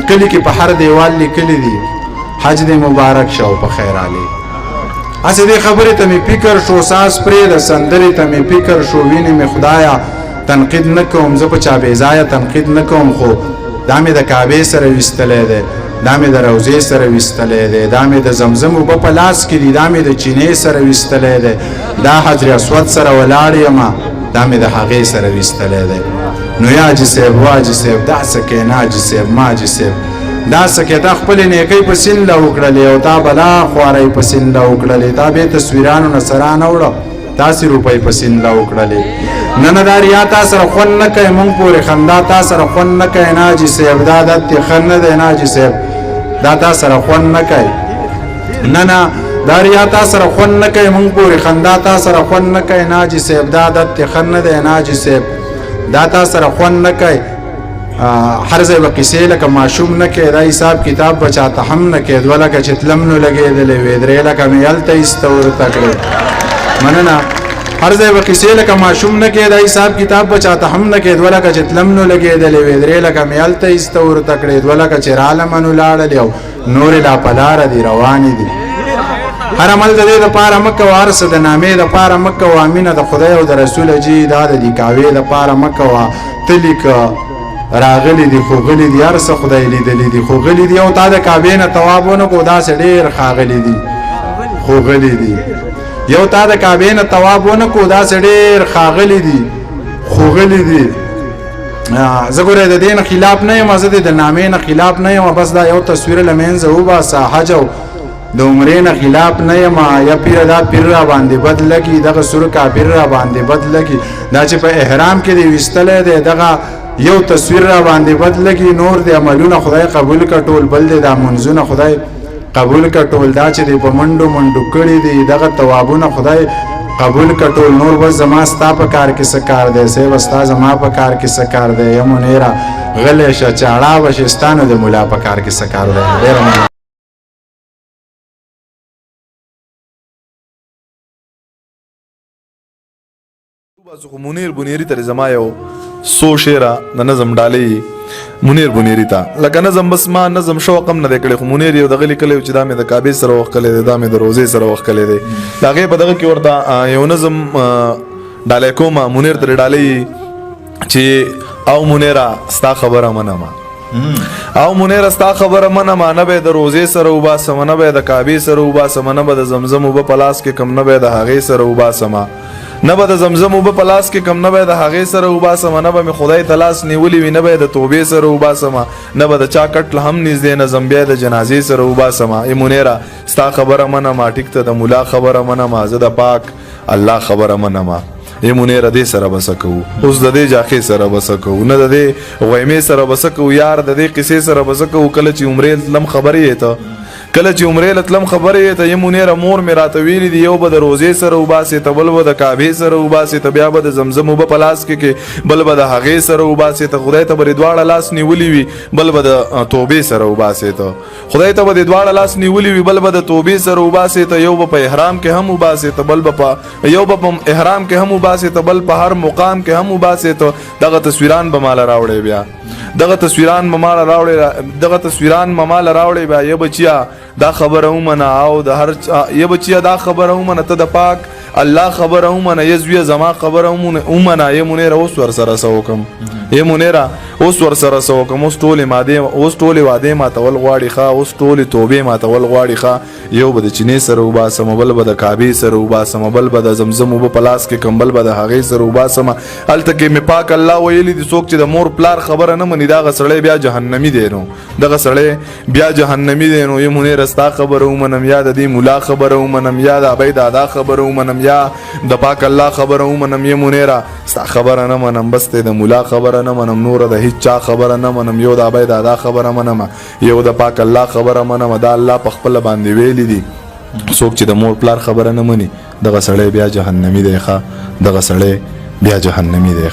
کلی کې په هر دیوال لیکلی دي حج دې مبارک شه او په خیر علی. اسې دې خبرې ته مې فکر شو، ساس پرېږده سندرې ته مې فکر شو، وینې مې خدایه تنقید نه کوم، زه په چا بې ځایه تنقید نه کوم، خو دا مې د کعبې سره ویستلی دی، دا مې د روضې سره ویستلی دی، دا مې د زمزم اوبه په لاس کې دي، دا مې د چینې سره ویستلی دی، دا حجر اسود سره ولاړ یمه، دا مې د هغې سره ویستلی دی. نو یا حاجي صاحب وا حاجي صاحب دا څه کوې نه حاجي صاحب ما حاجي صاحب دا څه کوې تا خپلې نیکۍ په سین له وکړلې او تا بلا خوارۍ په سین له وکړلې تا بې تصویرانو نه سره نه وړه داسې روپۍ په سین له وکړلې نه نه دا ریا تا سره خوند نه کوي مونږ پورې خندا تا سره خوند نه کوي نه حاجي صاحب دا دت دې ښه نه دی نه حاجي صاحب دا تا سره خوند نه کوي نه نه دا ریا تا سره خوند نه کوي مونږ پورې خندا تا سره خوند نه کوي نه حاجي صاحب دا دت دې ښه نه دی نه حاجي صاحب دا تا سره خوند نه کوي هر ځای به قیسې لکه ماشوم نه کوي دا حساب کتاب به چاته هم نه کوي دوه لکه چې تلم نو لګېدلې وې درې لکه مې هلته ایسته ورته کړې مننه هر ځای به قیسې لکه ماشوم نه کوي دا حساب کتاب به چاته هم نه کوي دوه لکه چې تلم نو لګېدلې وې درې لکه مې هلته ایسته ورته کړې دوه لکه چې رالمه نو لاړلې او نورې لا په لاره دي روانې دي هر عمل د دې دپاره مه کوه هر څه د نامې دپاره مه کوه مینه د خدای او د رسول جي دا د دې کاوې دپاره مه کوه ته لیکه راغلی دي خو غلی دي هر څه خدای لیدلی دي خو غلی دي او تا د کعبې نه طواف ونه کړو داسې ډېر ښاغلي دي خو غلی دي یو تا د کعبې نه طواف ونه کړو داسې ډېر ښاغلي دي خو غلی دي زه ګورې د دې نه خلاف نه یم زه د نامې نه خلاف نه یم بس دا یو تصویر له منځه وباسه حج او د عمرې نه خلاف نه یم یا پیر دا پیر را باندې بد لګي دغه سور کافر را باندې بد لګي دا چې په احرام کې دی ویستلی دی دغه یو تصویر را باندې بد لګي نور د عملونه خدای قبول کړه ټول بل دی دا منځونه خدای قبول کړه ټول دا چې دی په منډو منډو کړي دي دغه توابونه خدای قبول کړه ټول نور بس زما ستا په کار کې څه کار دی صاحب ستا زما په کار کې څه کار دی یم منیره غلی شه چاړه به شي ستا نو د ملا په کار کې څه کار دی ډېره مننه منیر بنیری ته زما یو سو شعره د نظم ډالۍ منیر بنیری ته لکه نظم بس ما نظم شوق هم نه دی کړی خو منیر یو دغه لیکلی چې دا مې د کعبې سره وخت کلی دی دا مې د روضې سره وخت کلی دی د هغې په دغه کې ورته یو نظم ډالۍ کومه منیر ته ډالۍ چې او منیره ستا خبره منمه او منیره ستا خبره منمه نه به د روضې سره وباسمه نه به د کعبې سره وباسمه نه به د زمزم اوبه په لاس کې کم نه به د هغې سره وباسمه نه به د زمزم اوبه په لاس کې کم نه به د هغې سره وباسمه نه به مې خدای ته لاس نیولي وي نه به د توبې سره وباسمه نه به د چا کټ له هم نږدې نه ځم بیا د جنازې سره وباسمه ای منیره ستا خبره منمه ټیک ته د ملا خبره منمه زه د پاک الله خبره منمه ای منیره دې سره به څه کوو اوس د دې جاخې سره به څه کوو نه د دې غیمې سره به څه کوو یار د دې قصې سره به څه کوو کله چې عمرې تلم خبرې یې ته کله چې عمرې لتلم خبرې ته یم منیره مور مې راته ویلي دي یو به د روضې سره وباسې ته بل به د کعبې سره وباسې ته بیا به د زمزم اوبه په لاس کې بل به د هغې سره وباسې ته خدای ته به دې دواړه لاس نیولي وي بل به د توبې سره وباسې ته خدای ته به دې دواړه لاس نیولي وي بل به د توبې سره وباسې ته یو به په احرام کې هم وباسې ته بل به په یو به په احرام کې هم وباسې ته بل په هر مقام کې هم وباسې ته دغه تصویران به ماله راوړې بیا دغه تصویران مماله راوړې بیا یا بچیا دا خبره ومنه او د هر یا بچیا دا خبره ومنه ته د پاک الله خبره ومنه یزوی زما خبره ومنه یا منیره اوس ورسره څه وکم یا منیره اوس ورسره څه وکم اوس ټولې وعدې ماتول غواړي ښه اوس ټولې توبې ماتول غواړي ښه یو به د چینې سره وباسمه بل به د کعبې سره وباسمه بل به د زمزم اوبه په لاس کې کم بل به د هغې سره وباسمه هلته کې مې پاک الله ویلي دي څوک چې د مور پلار خبره نه مني دغه سړی بیا جهنمي دی نو دغه سړی بیا جهنمي دی نو یا منیره ستا خبره ومنم یا د دې ملا خبره ومنم یا د ابۍ دادا خبره ومنم یا د پاک الله خبره ومنم یا منیره ستا خبره نه منم بس ته د ملا خبره نه منم نور د هیڅ چا خبره نه منم یو د ابۍ دادا خبره منم یو د پاک الله خبره منم دا الله په خپل باندې ویلي دي څوک چې د مور پلار خبره نه مني دغه سړی بیا جهنمي دی ښه دغه سړی بیا جهنمي دی